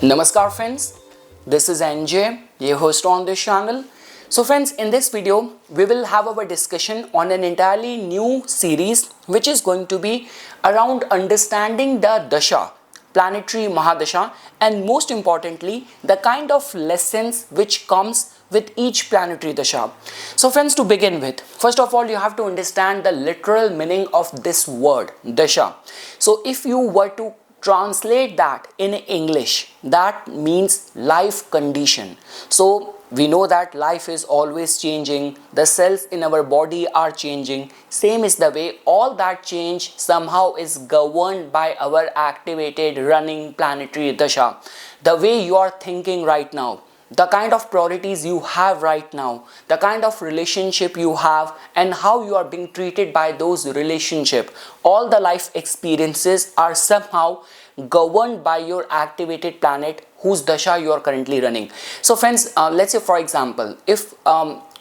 Namaskar friends, this is NJ, your host on this channel. So friends, in this video, we will have our discussion on an entirely new series which is going to be around understanding the Dasha, planetary Mahadasha, and most importantly, the kind of lessons which comes with each planetary Dasha. So friends, to begin with, first of all, you have to understand the literal meaning of this word, Dasha. So if you were to translate that in English, that means life condition. So we know that life is always changing, the cells in our body are changing. Same is the way all that change somehow is governed by our activated running planetary dasha. The way you are thinking right now, the kind of priorities you have right now, the kind of relationship you have, and how you are being treated by those relationships, all the life experiences are somehow governed by your activated planet whose dasha you are currently running. So friends, let's say for example, if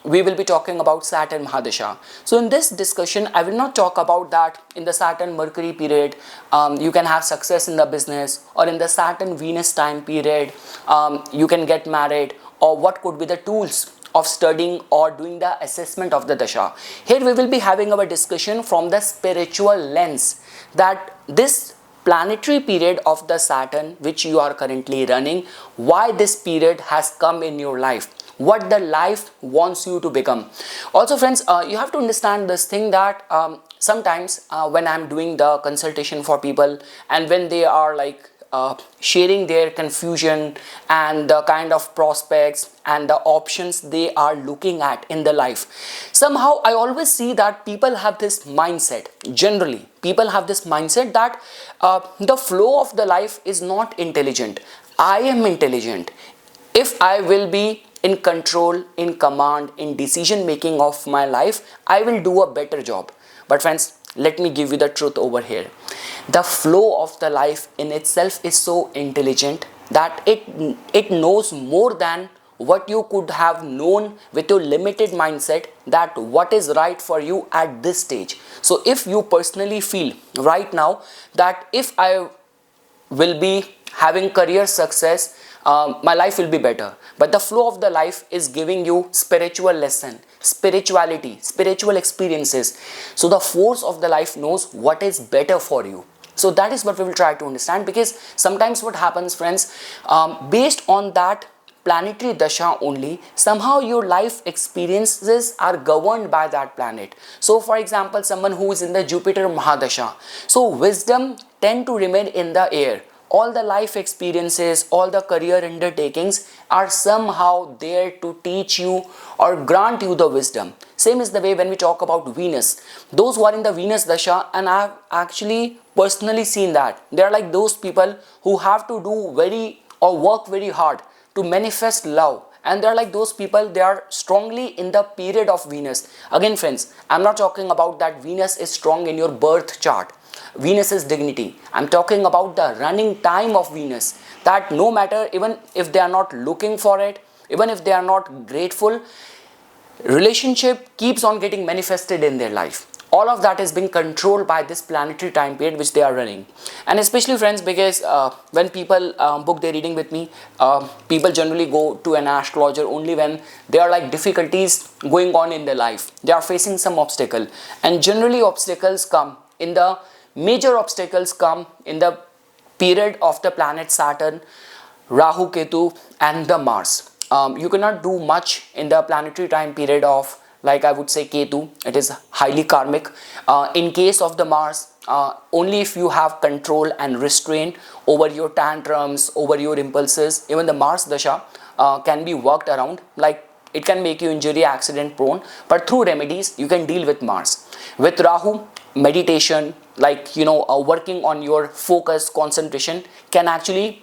we will be talking about Saturn Mahadasha. So in this discussion, I will not talk about that in the Saturn-Mercury period, you can have success in the business, or in the Saturn-Venus time period, you can get married, or what could be the tools of studying or doing the assessment of the Dasha. Here we will be having our discussion from the spiritual lens, that this planetary period of the Saturn which you are currently running, why this period has come in your life, what the life wants you to become. Also friends, you have to understand this thing that sometimes when I'm doing the consultation for people, and when they are like sharing their confusion and the kind of prospects and the options they are looking at in the life, somehow I always see that people have this mindset. Generally people have this mindset that the flow of the life is not intelligent. I am intelligent. If I will be in control, in command, in decision making of my life, I will do a better job. But friends, let me give you the truth over here. The flow of the life in itself is so intelligent that it knows more than what you could have known with your limited mindset, that what is right for you at this stage. So if you personally feel right now that if I will be having career success, my life will be better, but the flow of the life is giving you spiritual lesson, spirituality, spiritual experiences, so the force of the life knows what is better for you. So that is what we will try to understand, because sometimes what happens friends, based on that planetary dasha only, somehow your life experiences are governed by that planet. So for example, someone who is in the Jupiter Mahadasha, so wisdom tend to remain in the air. All the life experiences, all the career undertakings are somehow there to teach you or grant you the wisdom. Same is the way when we talk about Venus. Those who are in the Venus Dasha, and I have actually personally seen that, they are like those people who have to do work very hard to manifest love. And they are like those people, they are strongly in the period of Venus. Again friends, I'm not talking about that Venus is strong in your birth chart. Venus is dignity. I'm talking about the running time of Venus, that no matter, even if they are not looking for it, even if they are not grateful, relationship keeps on getting manifested in their life. All of that is being controlled by this planetary time period which they are running. And especially friends, because when people book their reading with me, people generally go to an astrologer only when there are like difficulties going on in their life. They are facing some obstacle, and generally major obstacles come in the period of the planet Saturn, Rahu, Ketu, and the Mars. You cannot do much in the planetary time period of, like I would say, Ketu. It is highly karmic. In case of the Mars, only if you have control and restraint over your tantrums, over your impulses, even the Mars Dasha can be worked around. Like it can make you injury, accident prone, but through remedies you can deal with Mars. With Rahu, meditation, like working on your focus, concentration can actually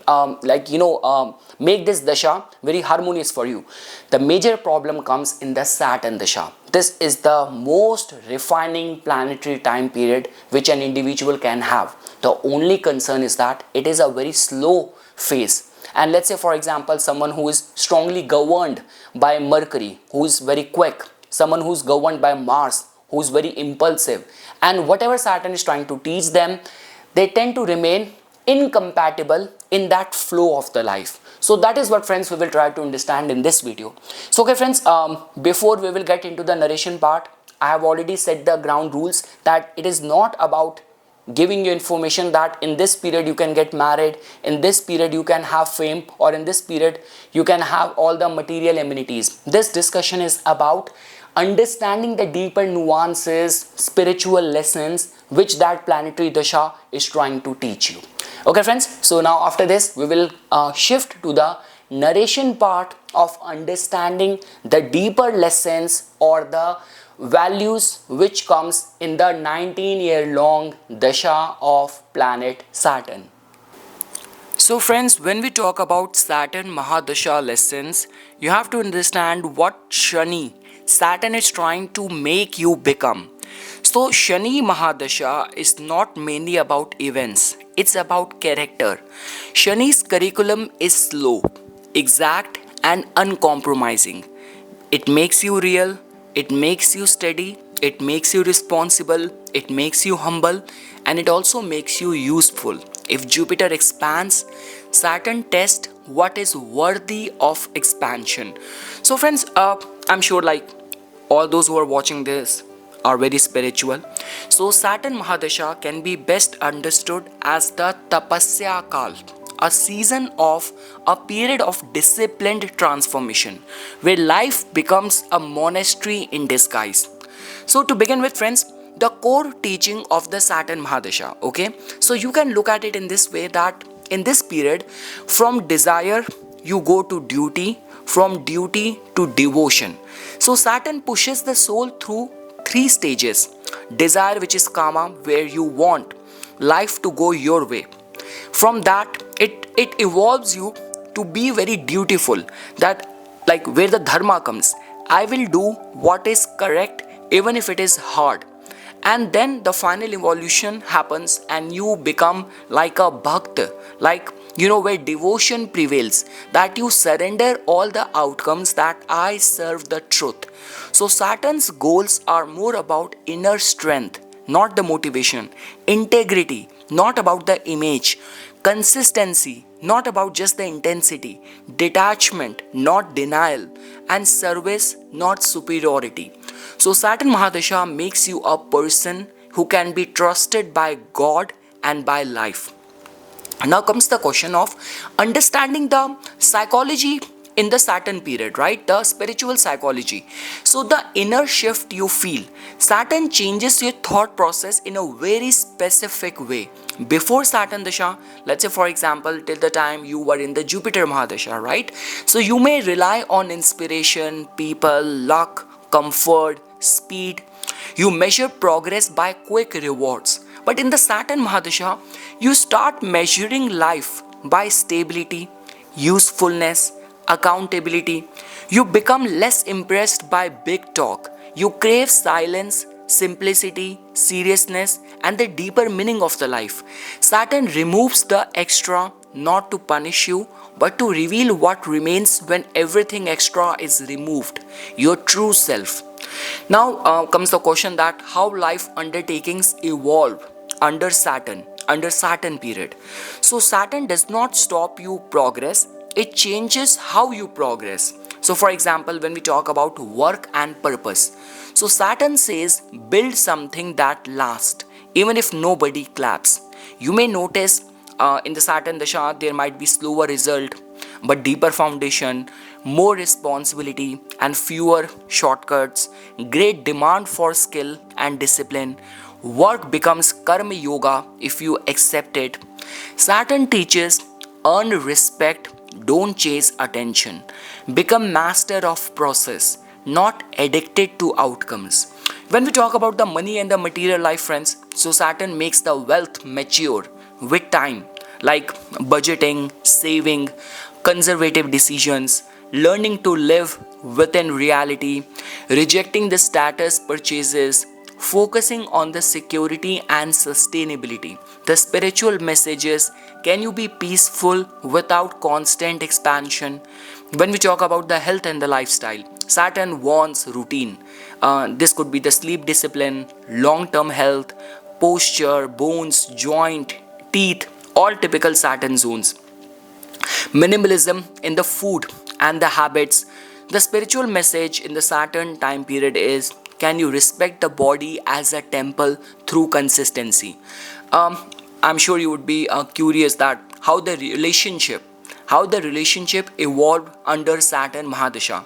make this dasha very harmonious for you. The major problem comes in the Saturn dasha. This is the most refining planetary time period which an individual can have. The only concern is that it is a very slow phase. And let's say for example, someone who is strongly governed by Mercury, who is very quick, someone who is governed by Mars, who is very impulsive, and whatever Saturn is trying to teach them, they tend to remain incompatible in that flow of the life. So that is what, friends, we will try to understand in this video. So okay, friends, before we will get into the narration part, I have already set the ground rules that it is not about giving you information that in this period you can get married, in this period you can have fame, or in this period you can have all the material amenities. This discussion is about understanding the deeper nuances, spiritual lessons which that planetary dasha is trying to teach you. Okay, friends, so now after this we will shift to the narration part of understanding the deeper lessons or the values which comes in the 19-year-long dasha of planet Saturn. So friends, when we talk about Saturn Mahadasha lessons, you have to understand what Shani, Saturn, is trying to make you become. So Shani Mahadasha is not mainly about events, it's about character. Shani's curriculum is slow, exact and uncompromising. It makes you real, it makes you steady, it makes you responsible, it makes you humble, and it also makes you useful. If Jupiter expands, Saturn tests what is worthy of expansion. So friends, I'm sure like all those who are watching this are very spiritual. So Saturn Mahadasha can be best understood as the Tapasya Kal, a season of a period of disciplined transformation where life becomes a monastery in disguise. So to begin with, friends, the core teaching of the Saturn Mahadasha, okay, so you can look at it in this way that in this period, from desire you go to duty, from duty to devotion. So Saturn pushes the soul through three stages: desire, which is kama, where you want life to go your way. From that it evolves you to be very dutiful, that like where the dharma comes, I will do what is correct even if it is hard. And then the final evolution happens and you become like a bhakt, like where devotion prevails, that you surrender all the outcomes, that I serve the truth. So Saturn's goals are more about inner strength, not the motivation; integrity, not about the image; consistency, not about just the intensity; detachment, not denial; and service, not superiority. So Saturn Mahadasha makes you a person who can be trusted by God and by life. Now comes the question of understanding the psychology in the Saturn period, right? The spiritual psychology. So the inner shift you feel, Saturn changes your thought process in a very specific way. Before Saturn Dasha, let's say for example, till the time you were in the Jupiter Mahadasha, right? So you may rely on inspiration, people, luck, comfort, speed. You measure progress by quick rewards. But in the Saturn Mahadasha, you start measuring life by stability, usefulness, accountability. You become less impressed by big talk. You crave silence, simplicity, seriousness, and the deeper meaning of the life. Saturn removes the extra not to punish you, but to reveal what remains when everything extra is removed, your true self. Now comes the question that how life undertakings evolve under Saturn period. So Saturn does not stop you progress, it changes how you progress. So for example, when we talk about work and purpose, so Saturn says build something that lasts even if nobody claps. You may notice in the Saturn Dasha there might be slower result but deeper foundation, more responsibility and fewer shortcuts, great demand for skill and discipline. Work becomes karma yoga if you accept it. Saturn teaches earn respect, don't chase attention. Become master of process, not addicted to outcomes. When we talk about the money and the material life, friends, so Saturn makes the wealth mature with time, like budgeting, saving, conservative decisions, learning to live within reality, rejecting the status purchases, focusing on the security and sustainability. The spiritual messages: can you be peaceful without constant expansion? When we talk about the health and the lifestyle, Saturn wants routine. This could be the sleep discipline, long-term health, posture, bones, joint, teeth, all typical Saturn zones. Minimalism in the food and the habits. The spiritual message in the Saturn time period is, can you respect the body as a temple through consistency? I'm sure you would be curious that how the relationship evolved under Saturn Mahadasha.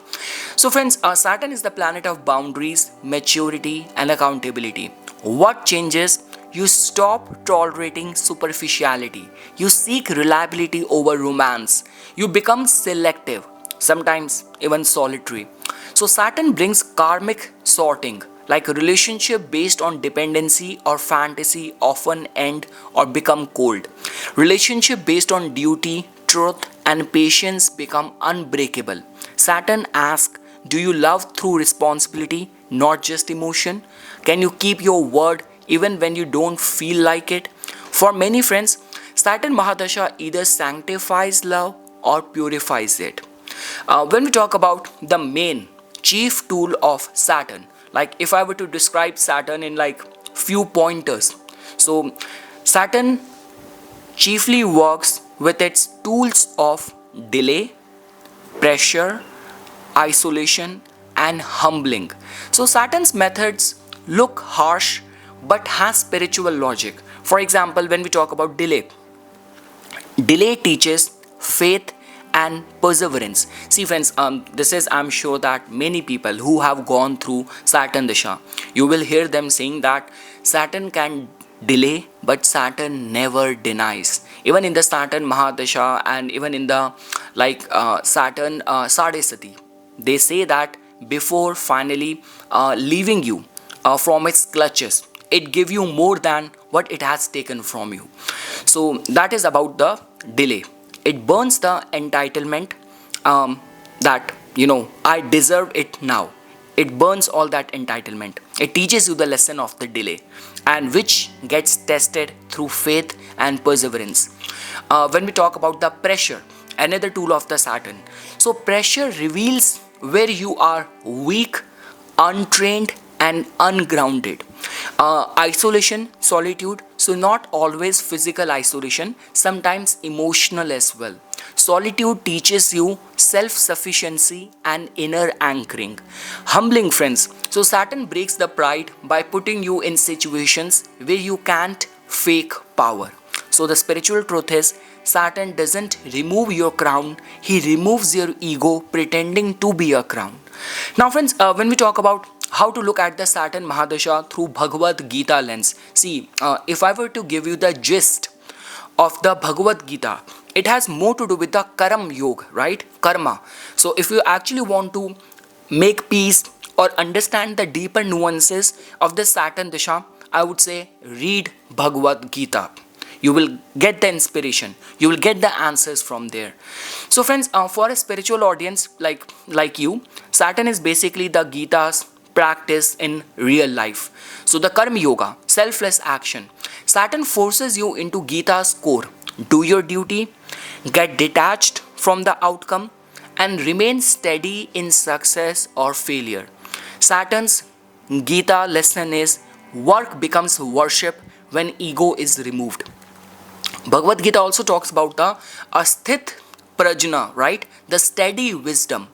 So friends, Saturn is the planet of boundaries, maturity and accountability. What changes? You stop tolerating superficiality. You seek reliability over romance. You become selective, sometimes even solitary. So Saturn brings karmic sorting, like a relationship based on dependency or fantasy often end or become cold. Relationship based on duty, truth and patience become unbreakable. Saturn asks, do you love through responsibility, not just emotion? Can you keep your word even when you don't feel like it? For many friends, Saturn Mahadasha either sanctifies love or purifies it. When we talk about the main chief tool of Saturn, like if I were to describe Saturn in like few pointers, so Saturn chiefly works with its tools of delay, pressure, isolation and humbling. So Saturn's methods look harsh but has spiritual logic. For example, when we talk about delay teaches faith and perseverance. See friends, this is, I'm sure that many people who have gone through Saturn Dasha, you will hear them saying that Saturn can delay but Saturn never denies. Even in the Saturn Mahadasha and even in the Saturn Sadesati, they say that before finally leaving you from its clutches, it give you more than what it has taken from you. So that is about the delay. It burns the entitlement that, I deserve it now. It burns all that entitlement. It teaches you the lesson of the delay, and which gets tested through faith and perseverance. When we talk about the pressure, another tool of the Saturn. So pressure reveals where you are weak, untrained and ungrounded. Isolation, solitude, so not always physical isolation, sometimes emotional as well. Solitude teaches you self-sufficiency and inner anchoring. Humbling friends, so Saturn breaks the pride by putting you in situations where you can't fake power. So the spiritual truth is, Saturn doesn't remove your crown, he removes your ego pretending to be a crown. Now friends, when we talk about how to look at the Saturn Mahadasha through Bhagavad Gita lens. See, if I were to give you the gist of the Bhagavad Gita, it has more to do with the Karma Yoga, right? Karma. So if you actually want to make peace or understand the deeper nuances of the Saturn Dasha, I would say read Bhagavad Gita. You will get the inspiration. You will get the answers from there. So friends, for a spiritual audience like you, Saturn is basically the Gita's practice in real life. So the Karma Yoga, selfless action. Saturn forces you into Gita's core. Do your duty, get detached from the outcome and remain steady in success or failure. Saturn's Gita lesson is, work becomes worship when ego is removed. Bhagavad Gita also talks about the asthit prajna, right? The steady wisdom.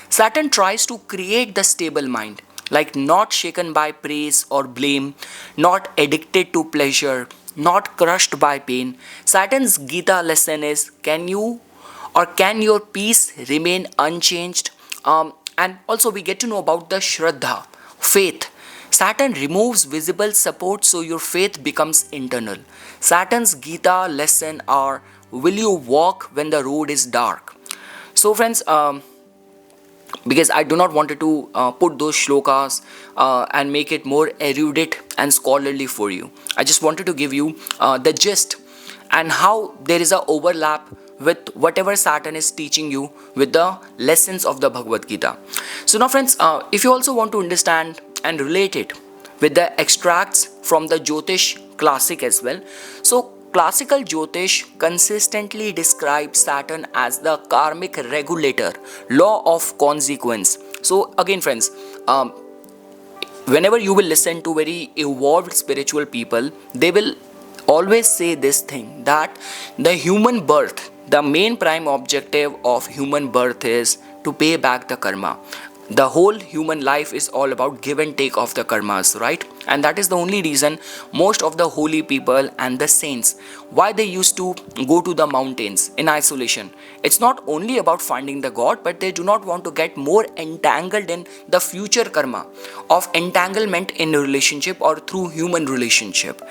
Saturn tries to create the stable mind, like not shaken by praise or blame, not addicted to pleasure, not crushed by pain. Saturn's Gita lesson is, can your peace remain unchanged? And also we get to know about the Shraddha, faith. Saturn removes visible support so your faith becomes internal. Saturn's Gita lesson are, will you walk when the road is dark? So friends, because I do not want to put those shlokas and make it more erudite and scholarly for you. I just wanted to give you the gist and how there is a overlap with whatever Saturn is teaching you with the lessons of the Bhagavad Gita. So now friends, if you also want to understand and relate it with the extracts from the Jyotish classic as well. So classical Jyotish consistently describes Saturn as the karmic regulator, law of consequence. So again friends, whenever you will listen to very evolved spiritual people, they will always say this thing, that the human birth, the main prime objective of human birth is to pay back the karma. The whole human life is all about give and take of the karmas, right? And that is the only reason most of the holy people and the saints, why they used to go to the mountains in isolation. It's not only about finding the god, but they do not want to get more entangled in the future karma of entanglement in a relationship or through human relationship.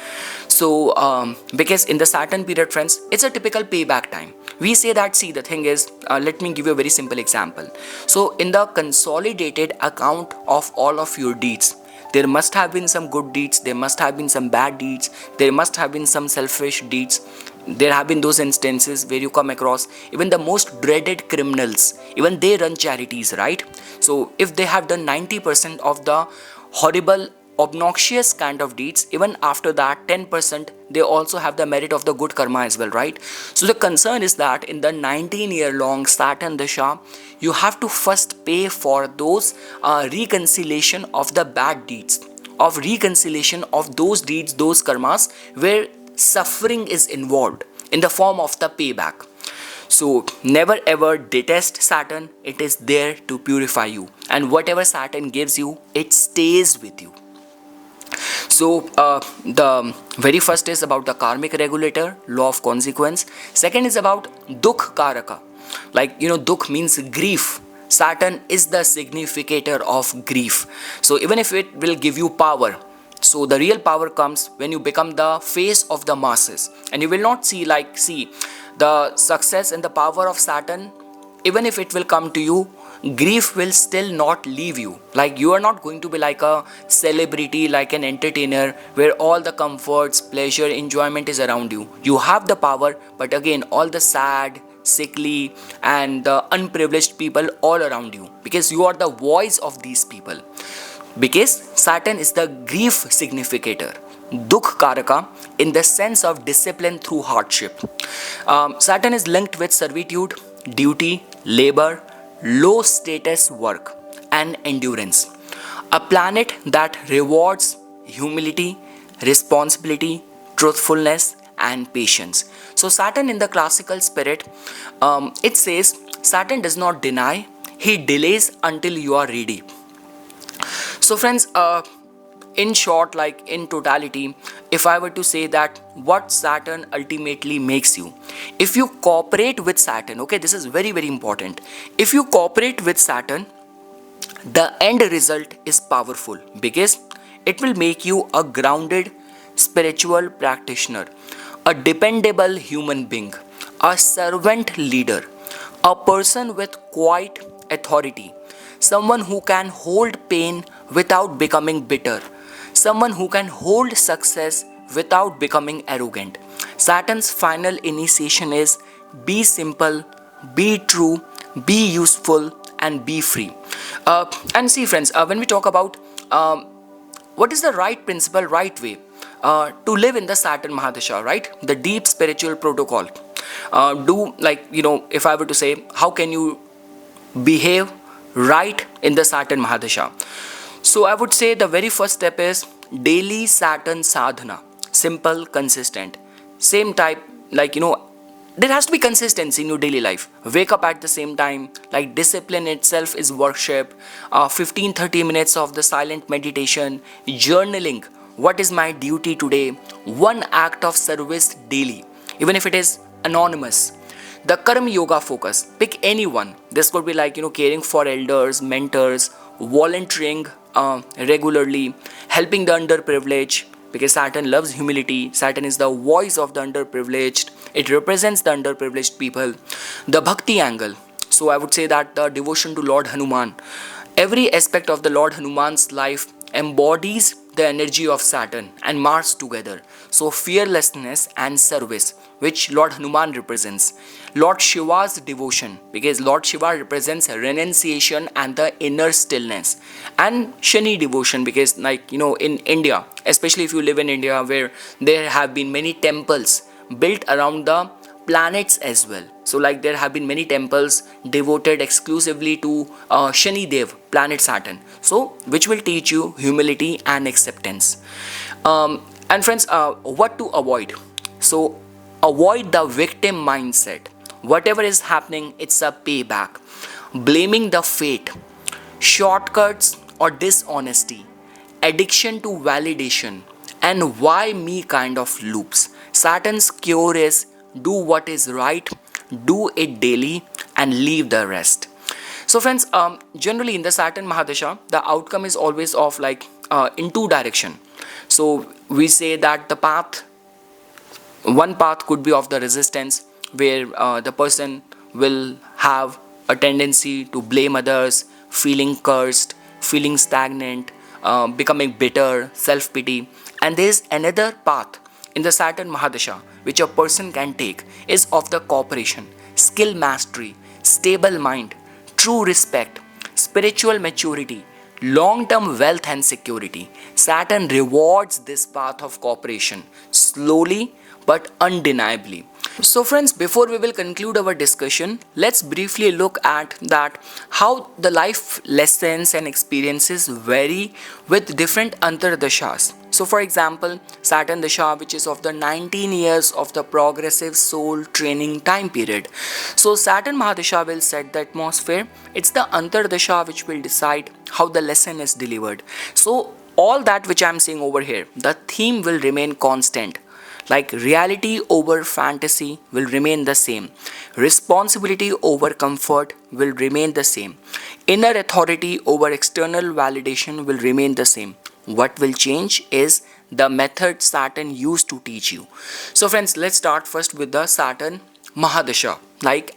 So because in the Saturn period, friends, it's a typical payback time. We say that, see, the thing is, let me give you a very simple example. So in the consolidated account of all of your deeds, there must have been some good deeds, there must have been some bad deeds, there must have been some selfish deeds. There have been those instances where you come across even the most dreaded criminals, even they run charities, right? So if they have done 90% of the horrible, obnoxious kind of deeds, even after that 10% they also have the merit of the good karma as well, right? So the concern is that in the 19-year long Saturn Dasha, you have to first pay for those reconciliation of the bad deeds, of reconciliation of those deeds, those karmas where suffering is involved in the form of the payback. So never ever detest Saturn. It is there to purify you, and whatever Saturn gives you, it stays with you. So the very first is about the karmic regulator, law of consequence. Second is about dukh karaka. Like, dukh means grief. Saturn is the significator of grief. So even if it will give you power, so the real power comes when you become the face of the masses, and you will not see the success and the power of Saturn. Even if it will come to you, grief will still not leave you. Like, you are not going to be like a celebrity, like an entertainer where all the comforts, pleasure, enjoyment is around you. You have the power, but again, all the sad, sickly and the unprivileged people all around you, because you are the voice of these people. Because Saturn is the grief significator, dukh karaka, in the sense of discipline through hardship. Saturn is linked with servitude, duty, labor, low status work and endurance. A planet that rewards humility, responsibility, truthfulness and patience. So Saturn in the classical spirit, it says Saturn does not deny, he delays until you are ready. So friends, in short, like in totality, if I were to say that what Saturn ultimately makes you, if you cooperate with Saturn, okay, this is very, very important. If you cooperate with Saturn, the end result is powerful, because it will make you a grounded spiritual practitioner, a dependable human being, a servant leader, a person with quiet authority, someone who can hold pain without becoming bitter, someone who can hold success without becoming arrogant. Saturn's final initiation is be simple, be true, be useful, and be free. And see, friends, when we talk about what is the right principle, right way to live in the Saturn Mahadasha, right? The deep spiritual protocol. If I were to say, how can you behave right in the Saturn Mahadasha? So I would say the very first step is daily Saturn sadhana. Simple, consistent. Same type, there has to be consistency in your daily life. Wake up at the same time, like discipline itself is worship. 15-30 minutes of the silent meditation, journaling. What is my duty today? One act of service daily, even if it is anonymous. The Karma Yoga focus, pick anyone. This could be caring for elders, mentors, volunteering regularly, helping the underprivileged, because Saturn loves humility. Saturn is the voice of the underprivileged. It represents the underprivileged people. The Bhakti angle. So I would say that the devotion to Lord Hanuman. Every aspect of the Lord Hanuman's life embodies the energy of Saturn and Mars together. So fearlessness and service, which Lord Hanuman represents. Lord Shiva's devotion, because Lord Shiva represents renunciation and the inner stillness. And Shani devotion, because in India, especially if you live in India, where there have been many temples built around the planets as well. So there have been many temples devoted exclusively to Shani Dev, planet Saturn. So which will teach you humility and acceptance. And friends, what to avoid? So avoid the victim mindset. Whatever is happening, it's a payback. Blaming the fate, shortcuts or dishonesty, addiction to validation, and why me kind of loops. Saturn's cure is do what is right, do it daily, and leave the rest. So friends, generally in the Saturn Mahadasha, the outcome is always of like in two direction. So we say that the path, one path could be of the resistance, where the person will have a tendency to blame others, feeling cursed, feeling stagnant, becoming bitter, self-pity. And there is another path in the Saturn Mahadasha which a person can take is of the cooperation, skill mastery, stable mind, true respect, spiritual maturity, long-term wealth and security. Saturn rewards this path of cooperation slowly but undeniably. So friends, before we will conclude our discussion, let's briefly look at that how the life lessons and experiences vary with different antardashas. So for example, Saturn Dasha, which is of the 19 years of the progressive soul training time period. So Saturn Mahadasha will set the atmosphere. It's the antardasha which will decide how the lesson is delivered. So all that which I am saying over here, the theme will remain constant. Like reality over fantasy will remain the same. Responsibility over comfort will remain the same. Inner authority over external validation will remain the same. What will change is the method Saturn used to teach you. So friends, let's start first with the Saturn Mahadasha,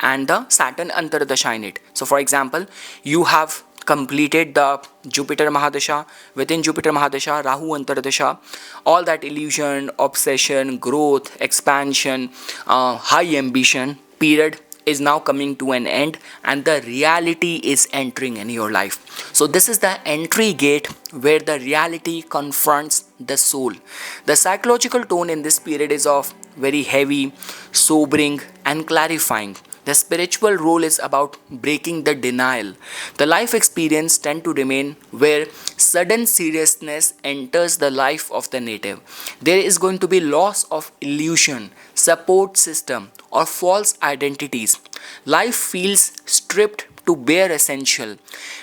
and the Saturn Antardasha in it. So for example, you have completed the Jupiter Mahadasha. Within Jupiter Mahadasha, Rahu Antardasha, all that illusion, obsession, growth, expansion, high ambition period is now coming to an end, and the reality is entering in your life. So this is the entry gate where the reality confronts the soul. The psychological tone in this period is of very heavy, sobering, and clarifying. The spiritual role is about breaking the denial. The life experience tend to remain where sudden seriousness enters the life of the native. There is going to be loss of illusion, support system, or false identities. Life feels stripped to bare essential.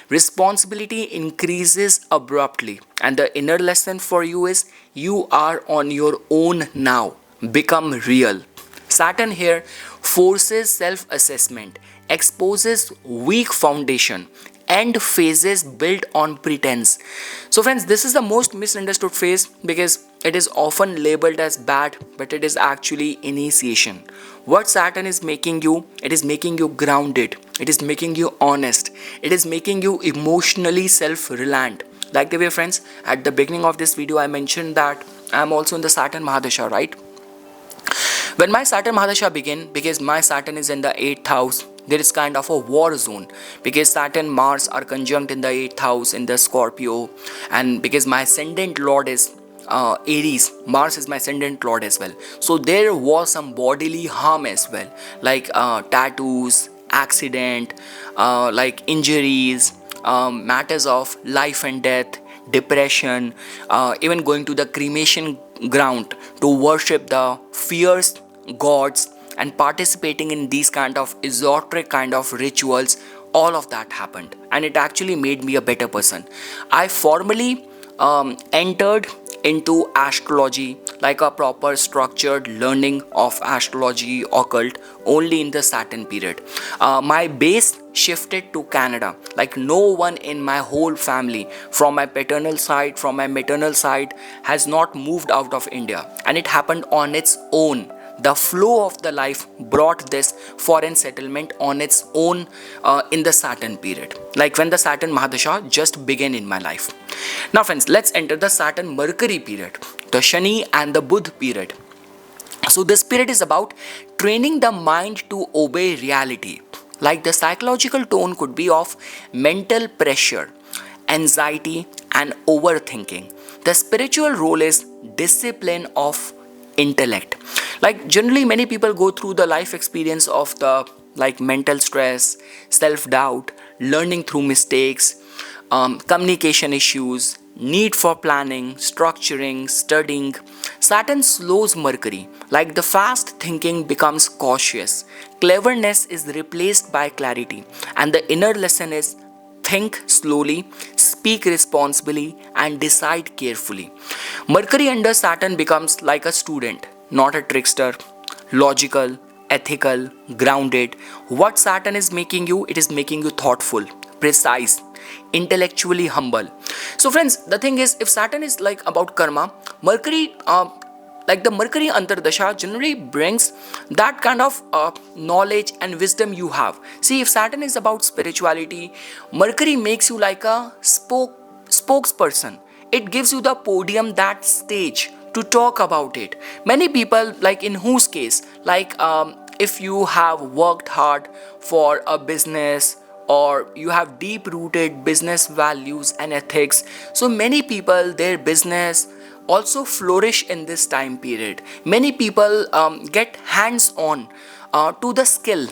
Responsibility increases abruptly, and the inner lesson for you is you are on your own now. Become real. Saturn here forces self-assessment, exposes weak foundation, and phases built on pretense. So friends, this is the most misunderstood phase because it is often labeled as bad, but it is actually initiation. What Saturn is making you, it is making you grounded, it is making you honest, it is making you emotionally self-reliant. Like the way friends, at the beginning of this video I mentioned that I am also in the Saturn Mahadasha, right? When my Saturn Mahadasha began, because my Saturn is in the 8th house, there is kind of a war zone because Saturn-Mars are conjunct in the 8th house in the Scorpio, and because my ascendant lord is Aries, Mars is my ascendant lord as well. So there was some bodily harm as well, like tattoos, accident, like injuries, matters of life and death, depression, even going to the cremation ground to worship the fierce gods and participating in these kind of esoteric kind of rituals. All of that happened, and it actually made me a better person. I formally entered into astrology, like a proper structured learning of astrology, occult, only in the Saturn period. My base shifted to Canada. Like no one in my whole family, from my paternal side, from my maternal side, has not moved out of India, and it happened on its own. The flow of the life brought this foreign settlement on its own in the Saturn period, like when the Saturn Mahadasha just began in my life. Now friends, let's enter the Saturn-Mercury period, the Shani and the Budh period. So this period is about training the mind to obey reality. Like the psychological tone could be of mental pressure, anxiety, and overthinking. The spiritual role is discipline of intellect. Like generally many people go through the life experience of the mental stress, self-doubt, learning through mistakes, communication issues, need for planning, structuring, studying. Saturn slows Mercury, like the fast thinking becomes cautious. Cleverness is replaced by clarity, and the inner lesson is think slowly, speak responsibly, and decide carefully. Mercury under Saturn becomes like a student, not a trickster, logical, ethical, grounded. What Saturn is making you, it is making you thoughtful, precise, intellectually humble. So friends, the thing is, if Saturn is like about karma, Mercury like the Mercury Antardasha generally brings that kind of knowledge and wisdom you have. See, if Saturn is about spirituality, Mercury makes you like a spokesperson. It gives you the podium, that stage to talk about it. Many people, like in whose case, like if you have worked hard for a business, or you have deep rooted business values and ethics, so many people, their business also flourish in this time period. Many people get hands on to the skill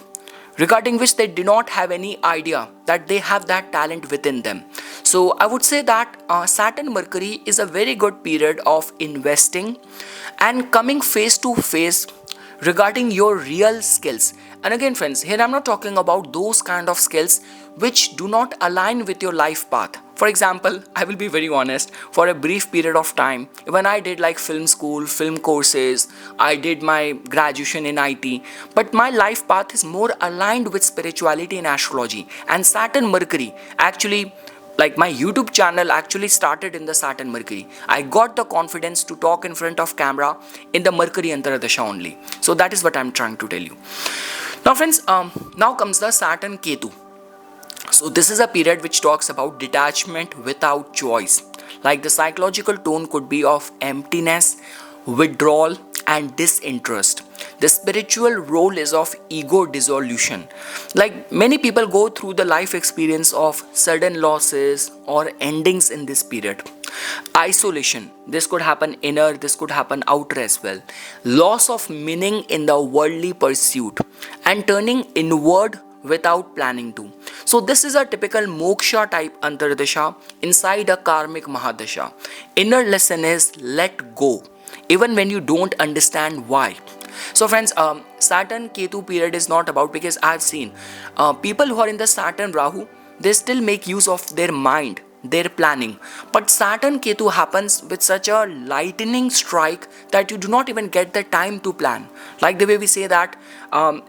regarding which they do not have any idea that they have that talent within them. So I would say that Saturn Mercury is a very good period of investing and coming face to face regarding your real skills. And again friends, here I'm not talking about those kind of skills which do not align with your life path. For example, I will be very honest, for a brief period of time, when I did like film school, film courses, I did my graduation in IT, but my life path is more aligned with spirituality and astrology. And Saturn Mercury actually, like my YouTube channel actually started in the Saturn Mercury. I got the confidence to talk in front of camera in the Mercury Antardasha only. So that is what I'm trying to tell you. Now friends, now comes the Saturn Ketu. So this is a period which talks about detachment without choice. Like the psychological tone could be of emptiness, withdrawal, and disinterest. The spiritual role is of ego dissolution. Like many people go through the life experience of sudden losses or endings in this period. Isolation, this could happen inner, this could happen outer as well. Loss of meaning in the worldly pursuit and turning inward without planning to. So this is a typical moksha type antardasha inside a karmic mahadasha. Inner lesson is let go, even when you don't understand why. So friends, Saturn Ketu period is not about, because I've seen people who are in the Saturn Rahu, they still make use of their mind, their planning. But Saturn Ketu happens with such a lightning strike that you do not even get the time to plan. Like the way we say that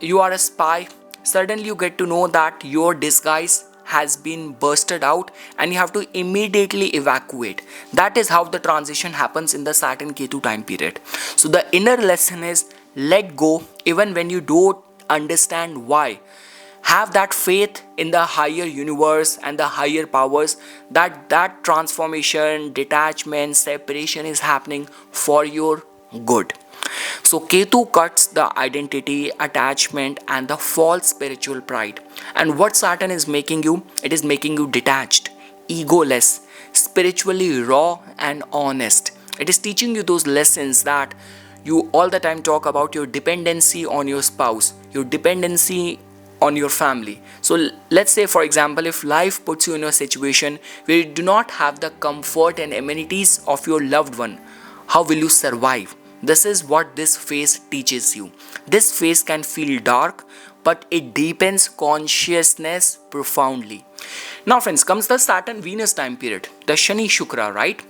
you are a spy, suddenly you get to know that your disguise has been bursted out and you have to immediately evacuate. That is how the transition happens in the Saturn Ketu time period. So the inner lesson is let go even when you don't understand why. Have that faith in the higher universe and the higher powers that transformation, detachment, separation is happening for your good. So Ketu cuts the identity, attachment, and the false spiritual pride. And what Saturn is making you, it is making you detached, egoless, spiritually raw and honest. It is teaching you those lessons that you all the time talk about: your dependency on your spouse, your dependency on your family. So let's say, for example, if life puts you in a situation where you do not have the comfort and amenities of your loved one, how will you survive? This is what this phase teaches you. This phase can feel dark, but it deepens consciousness profoundly. Now friends, comes the Saturn-Venus time period, the Shani Shukra, right?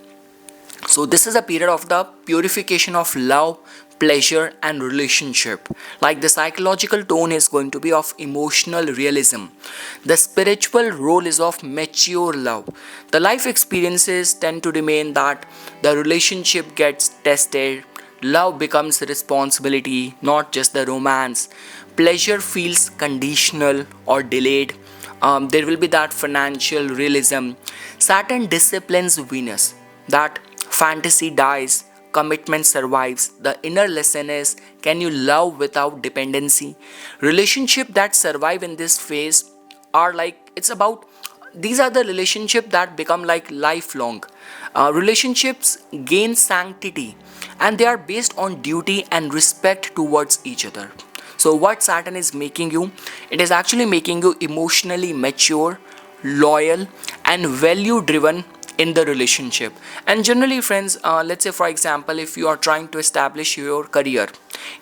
So this is a period of the purification of love, pleasure and relationship. Like the psychological tone is going to be of emotional realism. The spiritual role is of mature love. The life experiences tend to remain that the relationship gets tested. Love becomes responsibility, not just the romance. Pleasure feels conditional or delayed. There will be that financial realism. Saturn disciplines Venus. That fantasy dies, commitment survives. The inner lesson is, can you love without dependency? Relationships that survive in this phase are like, it's about, these are the relationships that become like lifelong. Relationships gain sanctity and they are based on duty and respect towards each other. So what Saturn is making you, it is actually making you emotionally mature, loyal and value driven in the relationship. And generally friends, let's say for example, if you are trying to establish your career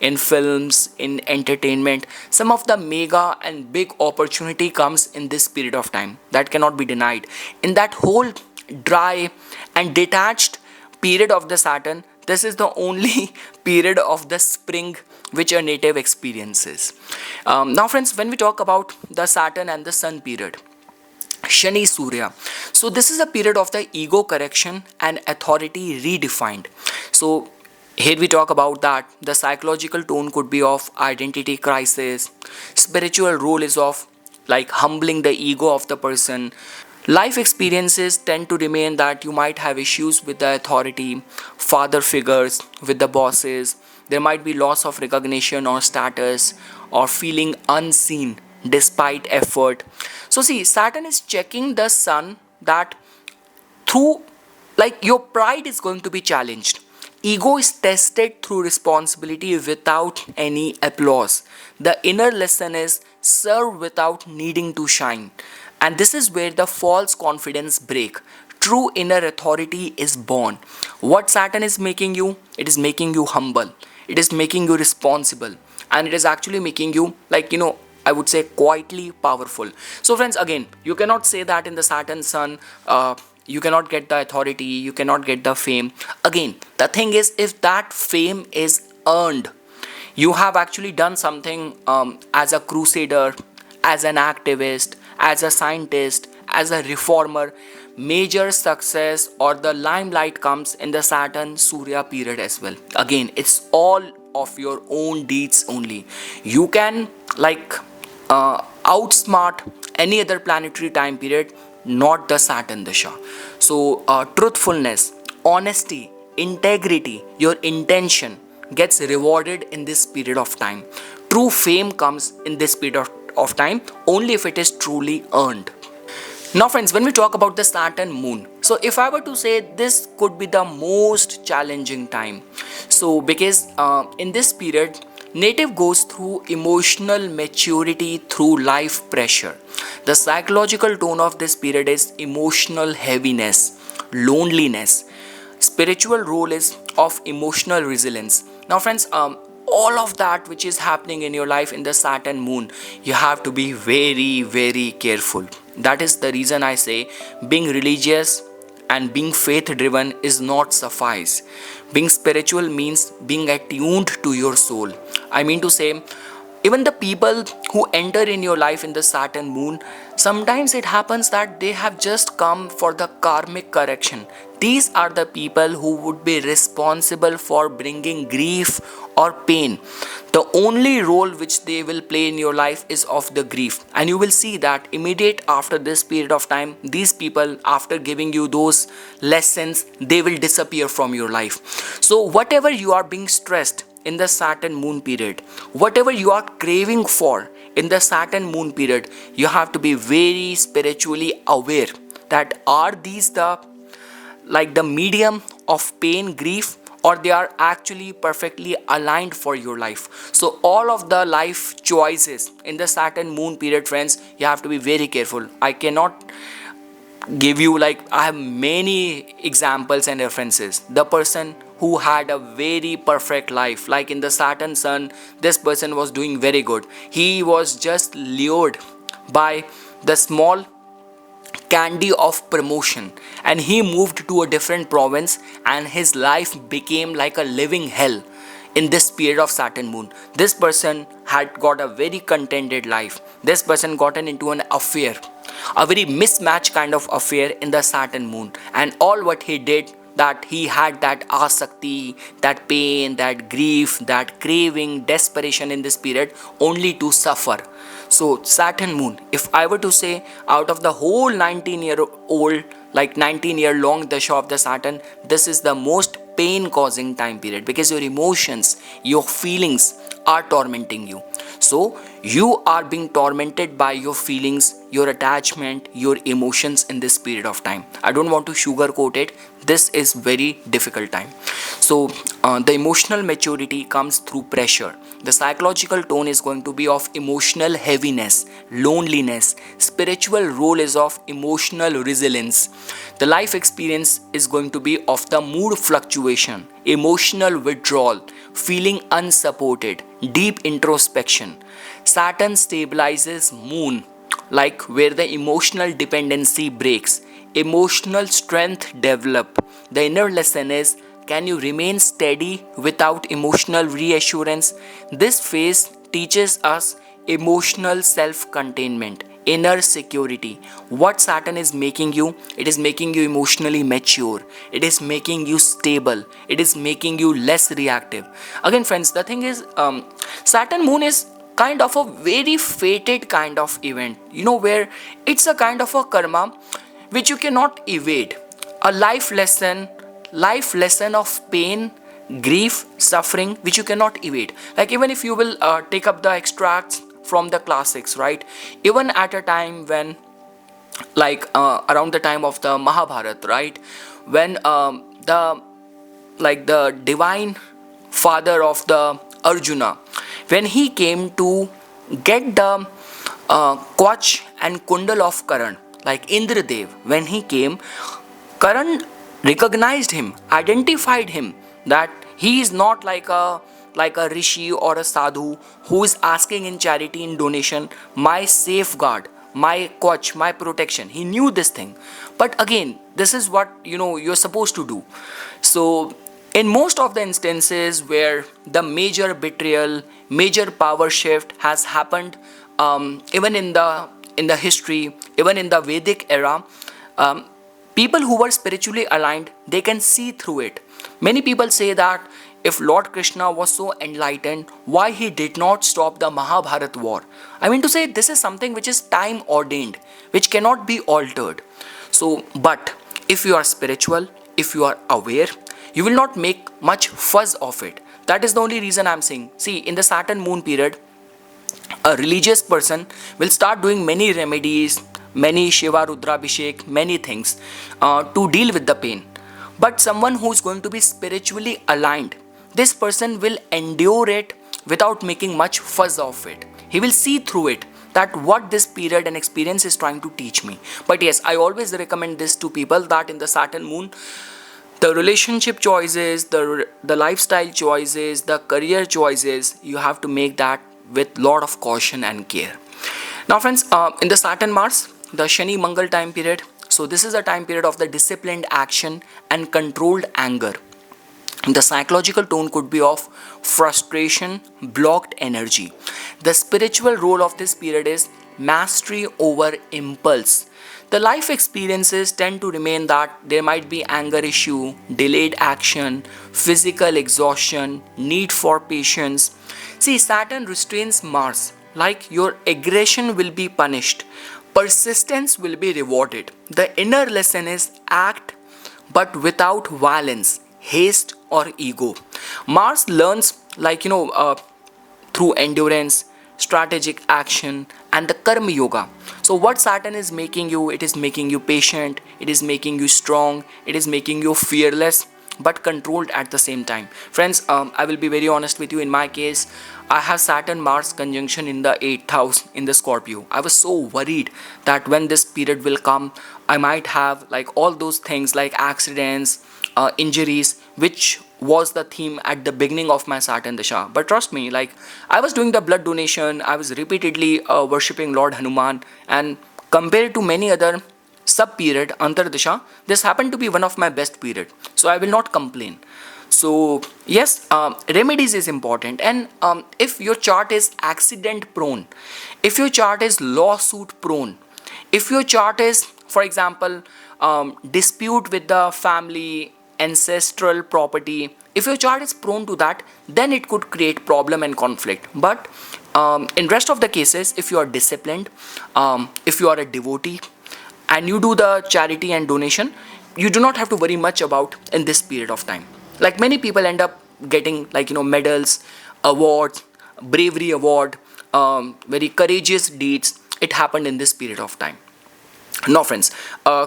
in films, in entertainment, some of the mega and big opportunity comes in this period of time. That cannot be denied. In that whole dry and detached period of the Saturn, this is the only period of the spring which a native experiences. Now friends, when we talk about the Saturn and the Sun period, Shani Surya. So this is a period of the ego correction and authority redefined. So here we talk about that the psychological tone could be of identity crisis, spiritual role is of like humbling the ego of the person. Life experiences tend to remain that you might have issues with the authority, father figures, with the bosses. There might be loss of recognition or status or feeling unseen despite effort. So see, Saturn is checking the Sun that through like your pride is going to be challenged. Ego is tested through responsibility without any applause. The inner lesson is serve without needing to shine. And this is where the false confidence break. True inner authority is born. What Saturn is making you? It is making you humble. It is making you responsible. And it is actually making you I would say quietly powerful. So friends, again, you cannot say that in the Saturn Sun, you cannot get the authority, you cannot get the fame. Again, the thing is, if that fame is earned, you have actually done something as a crusader, as an activist, as a scientist, as a reformer. Major success or the limelight comes in the Saturn Surya period as well. Again, it's all of your own deeds only. You can outsmart any other planetary time period, not the Saturn Dasha. So truthfulness, honesty, integrity, your intention gets rewarded in this period of time. True fame comes in this period of time only if it is truly earned. Now friends, when we talk about the Saturn Moon, so if I were to say, this could be the most challenging time. So because in this period, native goes through emotional maturity through life pressure. The psychological tone of this period is emotional heaviness, loneliness. Spiritual role is of emotional resilience. Now friends, all of that which is happening in your life in the Saturn Moon, you have to be very, very careful. That is the reason I say being religious and being faith driven is not suffice. Being spiritual means being attuned to your soul. I mean to say, even the people who enter in your life in the Saturn Moon, sometimes it happens that they have just come for the karmic correction. These are the people who would be responsible for bringing grief or pain. The only role which they will play in your life is of the grief. And you will see that immediate after this period of time, these people, after giving you those lessons, they will disappear from your life. So whatever you are being stressed in the Saturn Moon period, whatever you are craving for in the Saturn Moon period, you have to be very spiritually aware that are these the medium of pain, grief, or they are actually perfectly aligned for your life. So all of the life choices in the Saturn Moon period, friends, you have to be very careful. I cannot give you I have many examples and references. The person who had a very perfect life, like in the Saturn Sun, this person was doing very good. He was just lured by the small candy of promotion and he moved to a different province and his life became like a living hell in this period of Saturn Moon. This person had got a very contented life. This person gotten into an affair, a very mismatched kind of affair in the Saturn Moon, and all what he did, that he had that asakti, that pain, that grief, that craving, desperation in this period only to suffer. So Saturn Moon, if I were to say, out of the whole 19-year-old, 19-year long Dasha of the Saturn, this is the most pain causing time period because your emotions, your feelings are tormenting you. So you are being tormented by your feelings, your attachment, your emotions in this period of time. I don't want to sugarcoat it. This is very difficult time. So the emotional maturity comes through pressure. The psychological tone is going to be of emotional heaviness, loneliness. Spiritual role is of emotional resilience. The life experience is going to be of the mood fluctuation, emotional withdrawal, feeling unsupported, deep introspection. Saturn stabilizes Moon, like where the emotional dependency breaks, emotional strength develop. The inner lesson is, can you remain steady without emotional reassurance? This phase teaches us emotional self-containment, inner security. What Saturn is making you, it is making you emotionally mature, it is making you stable, it is making you less reactive. Again friends, the thing is, Saturn Moon is kind of a very fated kind of event, where it's a kind of a karma which you cannot evade, a life lesson of pain, grief, suffering, which you cannot evade. Like even if you will take up the extracts from the classics, right? Even at a time when, like around the time of the Mahabharata, right? When the divine father of the Arjuna, when he came to get the Kwach and Kundal of Karan, like Indradev, when he came, Karan recognized him, identified him, that he is not like a rishi or a sadhu who is asking in charity, in donation, my safeguard, my Kwach, my protection. He knew this thing. But again, this is what you're supposed to do. So in most of the instances where the major betrayal, major power shift has happened, even in the history, even in the Vedic era, people who were spiritually aligned, they can see through it. Many people say that if Lord Krishna was so enlightened, why he did not stop the Mahabharata war? I mean to say, this is something which is time ordained, which cannot be altered. So, but if you are spiritual, if you are aware, you will not make much fuzz of it. That is the only reason I'm saying. See, in the Saturn Moon period, a religious person will start doing many remedies, many Shiva Rudrabhishek, many things to deal with the pain. But someone who is going to be spiritually aligned, this person will endure it without making much fuzz of it. He will see through it, that what this period and experience is trying to teach me. But yes, I always recommend this to people, that in the Saturn Moon, the relationship choices, the lifestyle choices, the career choices, you have to make that with lot of caution and care. Now friends, in the Saturn-Mars, the Shani Mangal time period, so this is a time period of the disciplined action and controlled anger. The psychological tone could be of frustration, blocked energy. The spiritual role of this period is mastery over impulse. The life experiences tend to remain that there might be anger issue, delayed action, physical exhaustion, need for patience. See, Saturn restrains Mars, like your aggression will be punished, persistence will be rewarded. The inner lesson is act but without violence, haste or ego. Mars learns through endurance, strategic action and the karma yoga. So what Saturn is making you, it is making you patient, it is making you strong, it is making you fearless but controlled at the same time. Friends, I will be very honest with you. In my case, I have Saturn Mars conjunction in the 8th house in the Scorpio. I was so worried that when this period will come, I might have like all those things like accidents, injuries, which was the theme at the beginning of my Saturn Dasha. But trust me, like I was doing the blood donation, I was repeatedly worshipping Lord Hanuman, and compared to many other sub period Antar Dasha, this happened to be one of my best period. So I will not complain. So yes, remedies is important. And if your chart is accident prone, if your chart is lawsuit prone, if your chart is, for example, dispute with the family, ancestral property, if your chart is prone to that, then it could create problem and conflict. But in rest of the cases, if you are disciplined, if you are a devotee and you do the charity and donation, you do not have to worry much about in this period of time. Like many people end up getting medals, awards, bravery award, very courageous deeds. It happened in this period of time. Now friends,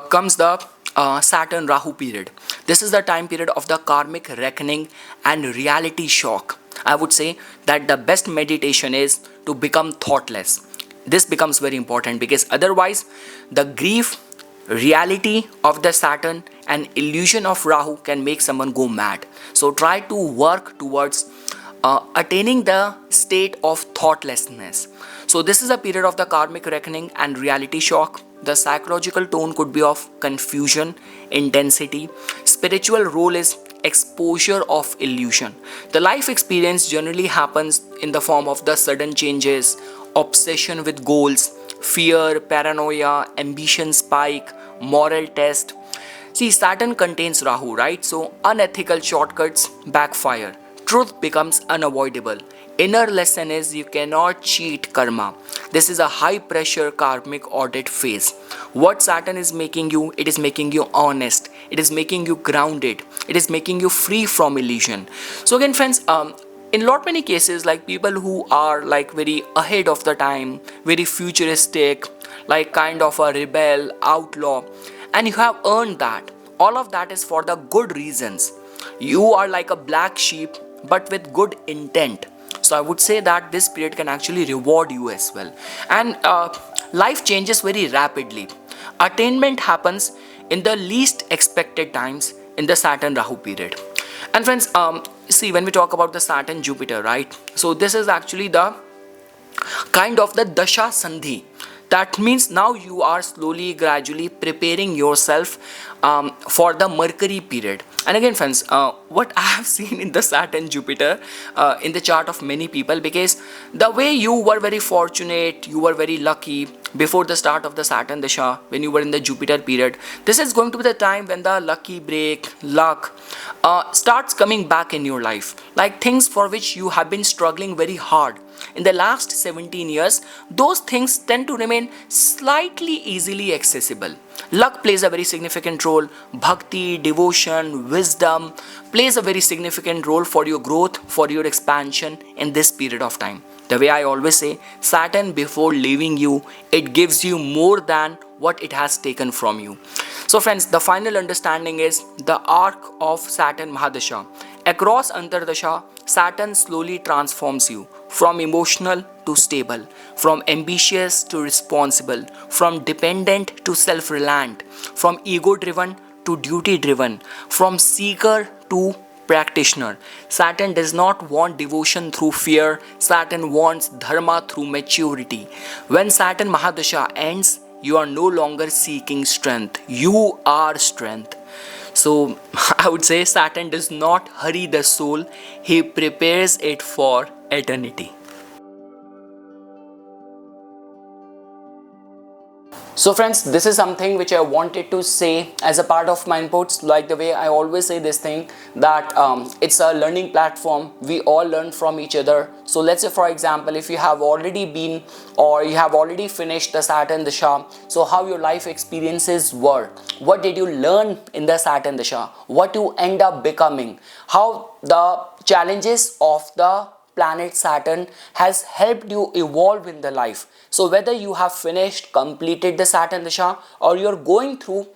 comes the Saturn-Rahu period. This is the time period of the karmic reckoning and reality shock. I would say that the best meditation is to become thoughtless. This becomes very important because otherwise the grief, reality of the Saturn and illusion of Rahu can make someone go mad. So try to work towards attaining the state of thoughtlessness. So this is a period of the karmic reckoning and reality shock. The psychological tone could be of confusion, intensity. Spiritual role is exposure of illusion. The life experience generally happens in the form of the sudden changes, obsession with goals, fear, paranoia, ambition spike, moral test. See, Saturn contains Rahu, right? So unethical shortcuts backfire. Truth becomes unavoidable. Inner lesson is you cannot cheat karma. This is a high pressure karmic audit phase. What Saturn is making you, it is making you honest. It is making you grounded. It is making you free from illusion. So again friends, in lot many cases, like people who are like very ahead of the time, very futuristic, like kind of a rebel, outlaw, and you have earned that. All of that is for the good reasons. You are like a black sheep but with good intent. So I would say that this period can actually reward you as well. And life changes very rapidly. Attainment happens in the least expected times in the Saturn-Rahu period. And friends, see, when we talk about the Saturn-Jupiter, right? So this is actually the kind of the Dasha Sandhi. That means now you are slowly, gradually preparing yourself for the Mercury period. And again friends, what I have seen in the Saturn-Jupiter in the chart of many people, because the way you were very fortunate, you were very lucky before the start of the Saturn Dasha, when you were in the Jupiter period, this is going to be the time when the lucky break, luck starts coming back in your life. Like things for which you have been struggling very hard in the last 17 years, those things tend to remain slightly easily accessible. Luck plays a very significant role. Bhakti, devotion, wisdom plays a very significant role for your growth, for your expansion in this period of time. The way I always say, Saturn before leaving you, it gives you more than what it has taken from you. So friends, the final understanding is the arc of Saturn Mahadasha. Across Antardasha, Saturn slowly transforms you from emotional to stable, from ambitious to responsible, from dependent to self-reliant, from ego-driven to duty-driven, from seeker to practitioner. Saturn does not want devotion through fear. Saturn wants dharma through maturity. When Saturn Mahadasha ends, you are no longer seeking strength. You are strength. So I would say Saturn does not hurry the soul. He prepares it for eternity. So friends, this is something which I wanted to say as a part of my inputs. Like the way I always say this thing, that it's a learning platform. We all learn from each other. So let's say for example, if you have already been or you have already finished the Saturn Dasha, so how your life experiences were, what did you learn in the Saturn Dasha, what you end up becoming, how the challenges of the planet Saturn has helped you evolve in the life. So whether you have finished, completed the Saturn Dasha, or you're going through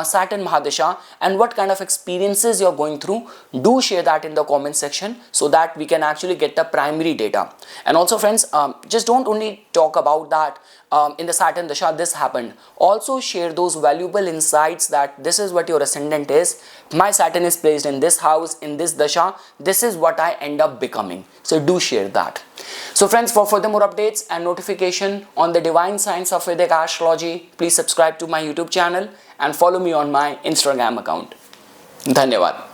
Saturn Mahadasha, and what kind of experiences you're going through, do share that in the comment section so that we can actually get the primary data. And also friends, just don't only talk about that in the Saturn Dasha this happened. Also share those valuable insights that this is what your ascendant is. My Saturn is placed in this house, in this Dasha. This is what I end up becoming. So do share that. So friends, for further more updates and notification on the divine science of Vedic astrology, please subscribe to my YouTube channel and follow me on my Instagram account. Dhanyavad.